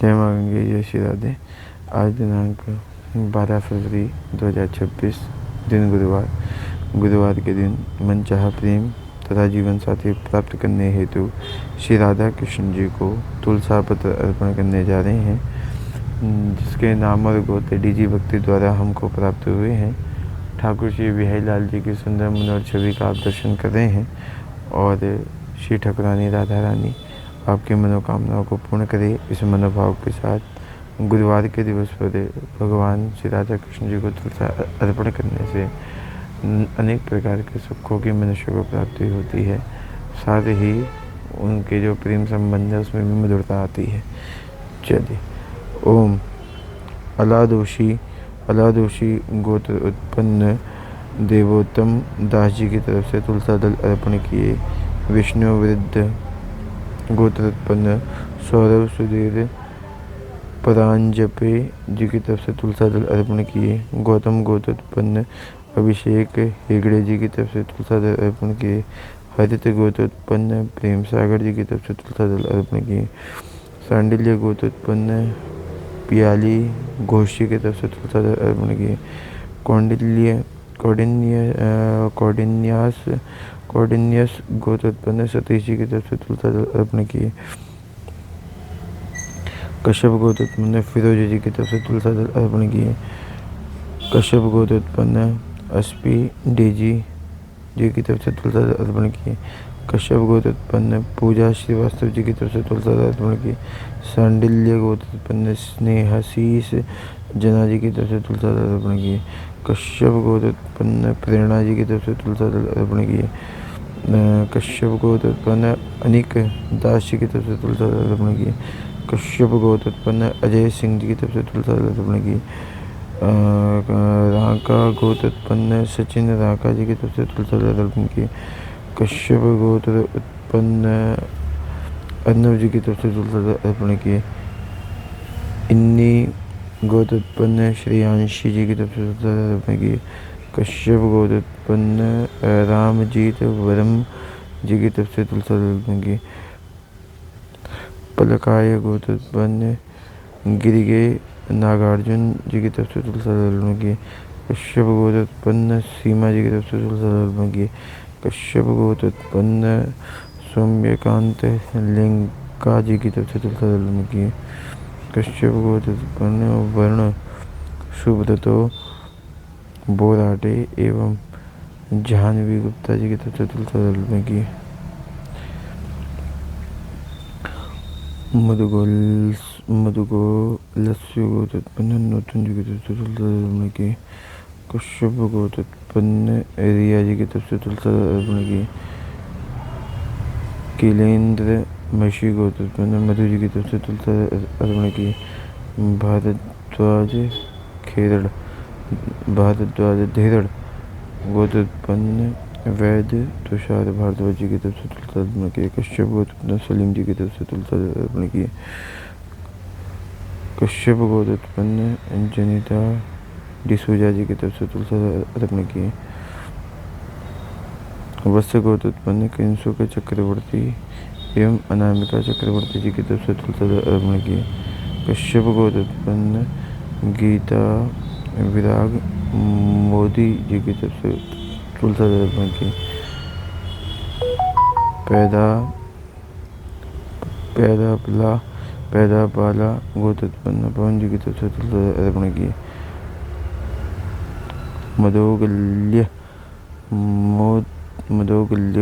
जय माँ गंगे, जय श्री राधे। आज दिनांक 12 फरवरी 2026, दिन गुरुवार के दिन मनचाहा प्रेम तथा जीवन साथी प्राप्त करने हेतु श्री राधा कृष्ण जी को तुलसा पत्र अर्पण करने जा रहे हैं, जिसके नाम और गोत्र डीजी भक्ति द्वारा हमको प्राप्त हुए हैं। ठाकुर श्री बिहारी लाल जी की सुंदर मनोहर छवि का आप दर्शन कर रहे हैं और श्री ठाकुरानी राधा रानी आपकी मनोकामनाओं को पूर्ण करे। इस मनोभाव के साथ गुरुवार के दिवस पर भगवान श्री राधा कृष्ण जी को तुलसा अर्पण करने से अनेक प्रकार के सुखों की मनुष्य को प्राप्ति होती है। साथ ही उनके जो प्रेम संबंध है उसमें भी मधुरता आती है। चलिए, ओम अलादोषी गोत्र उत्पन्न देवोत्तम दास जी की तरफ से तुलसा दल अर्पण किए। विष्णु वृद्ध गोत्र उत्पन्न सौरभ सुधीर परांजपे जी की तरफ से तुलसा दल अर्पण किए। गौतम गोत्र उत्पन्न अभिषेक हेगड़े जी की तरफ से तुलसा दल अर्पण किए। हरित गोत्र उत्पन्न प्रेम सागर जी की तरफ से तुलसा दल अर्पण किए। सांडिल्य गोत्र उत्पन्न पियाली घोष जी की तरफ से तुलसा दल अर्पण किए। कौंडिन्यास गोत्र उत्पन्न सतीश जी की तरफ से तुलसा दल अर्पण किए। कश्यप गोत्र उत्पन्न फिरोज जी की तरफ से तुलसा दल अर्पण किए। कश्यप गोत्र उत्पन्न एसपी डीजी जी की तरफ से तुलसा दल अर्पण किए। कश्यप गोत्र उत्पन्न पूजा श्रीवास्तव जी की तरफ से तुलसा दल अर्पण किए। सांडिल्य गोत्र उत्पन्न स्नेहाशीष जना जी की तरफ से तुलसा दल अर्पण किए। कश्यप गोत्र उत्पन्न प्रेरणा जी की तरफ से तुलसा दल अर्पण किए। कश्यप गोत्र उत्पन्न अनिक दास जी की तरफ से तुलसा दल अर्पण किए। कश्यप गोत्र उत्पन्न अजय सिंह जी की तरफ से तुलसा दल अर्पण किए। राका गोत्र उत्पन्न सचिन राका जी की तरफ से तुलसा दल अर्पण किए। कश्यप गोत्र उत्पन्न अर्नव जी की तरफ से तुलसा दल अर्पण किए। इन्नी गोत्र उत्पन्न श्रेयांशी जी की तरफ से तुलसा दल अर्पण किए। कश्यप गोत्र उत्पन्न रामजीत वरम जी की तरफ से तुलसा दल अर्पण किए। पलकाय गोत्र उत्पन्न गिरिगे नागार्जुन जी की तरफ से तुलसा दल अर्पण किए। कश्यप गोत्र उत्पन्न सीमा जी की तरफ से तुलसा दल अर्पण किए। कश्यप गोत्र उत्पन्न सौम्यकांत लिंका जी की तरफ से तुलसा दल अर्पण किए। कश्यप गोत्र उत्पन्न वर्ण सुब्रतो बोराटे एवं जाह्नवी गुप्ता जी की तरफ से तुलसा दल अर्पण किए। मधुगोलस्य गोत्र उत्पन्न नूतन जी की तरफ से तुलसा दल अर्पण किए। कश्यप गोत्र उत्पन्न रिया जी की तरफ से तुलसा दल अर्पण किए। किलेंद्र मशी गोत्र उत्पन्न मधु जी की तरफ से तुलसा अर्पण किए। भारद्वाज धेरड़ गोत्र उत्पन्न वैद्य तुषार भारद्वाज जी की तरफ से तुलसा अर्पण किए। कश्यप गोत्र उत्पन्न सलीम जी की तरफ से तुलसा अर्पण किए। कश्यप गोत्र उत्पन्न जनिता डिसूजा जी की तरफ से तुलसा अर्पण किए। वत्स गोत्र उत्पन्न किंसुक चक्रवर्ती एवं अनामिका चक्रवर्ती जी की तरफ से तुलसा अर्पण किए। कश्यप गोत्र उत्पन्न गीता विराग मोदी जी की तरफ से तुलसा अर्पण किए। पैदा पाला गोत्र उत्पन्न पवन जी की तरफ से तुलसा अर्पण किए। मधोगल्य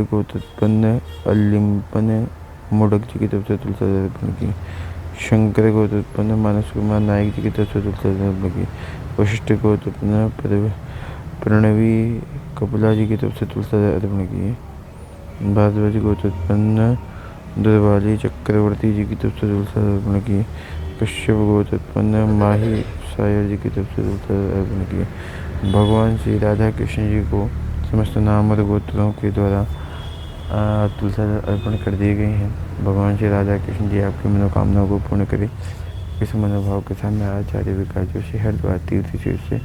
गोत्र उत्पन्न अलिंपन मोडक जी की तरफ से तुलसा अर्पण किए। शंकर गोत्र उत्पन्न मानस कुमार नायक जी की तरफ से तुलसा अर्पण किए। वशिष्ठ गोत्र उत्पन्न प्रणवी कपिला जी की तरफ से तुलसा अर्पण किए। भारद्वाज गोत्र उत्पन्न दुर्वाली चक्रवर्ती जी की तरफ से तुलसा अर्पण किए। कश्यप गोत्र उत्पन्न माही सायर जी की तरफ से तुलसा अर्पण किए। भगवान श्री राधा कृष्ण जी को समस्त नाम और गोत्रों के द्वारा तुलसा अर्पण कर दिए गए हैं। भगवान श्री राधा कृष्ण जी आपकी मनोकामनाओं को पूर्ण करें। इस मनोभाव के साथ मैं आचार्य विकास जोशी हरिद्वार तीर्थ से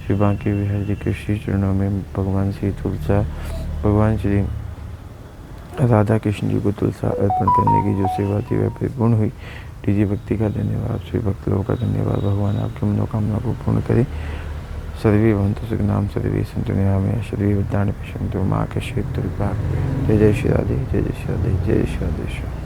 श्री बांके बिहारी जी के श्री चरणों में भगवान श्री राधा कृष्ण जी को तुलसा अर्पण करने की जो सेवा थी वह परिपूर्ण हुई। डीजे भक्ति का धन्यवाद, श्री भक्त लोगों का धन्यवाद। भगवान आपकी मनोकामना को पूर्ण करे। सर्वे भवन्तु सुखिनः, सर्वे सन्तु निरामयाः, सर्वे भद्राणि पश्यन्तु मा कश्चित् दुर्भाग्यः। जय जय श्री राधे, जय जय श्री राधे, जय श्री राधे।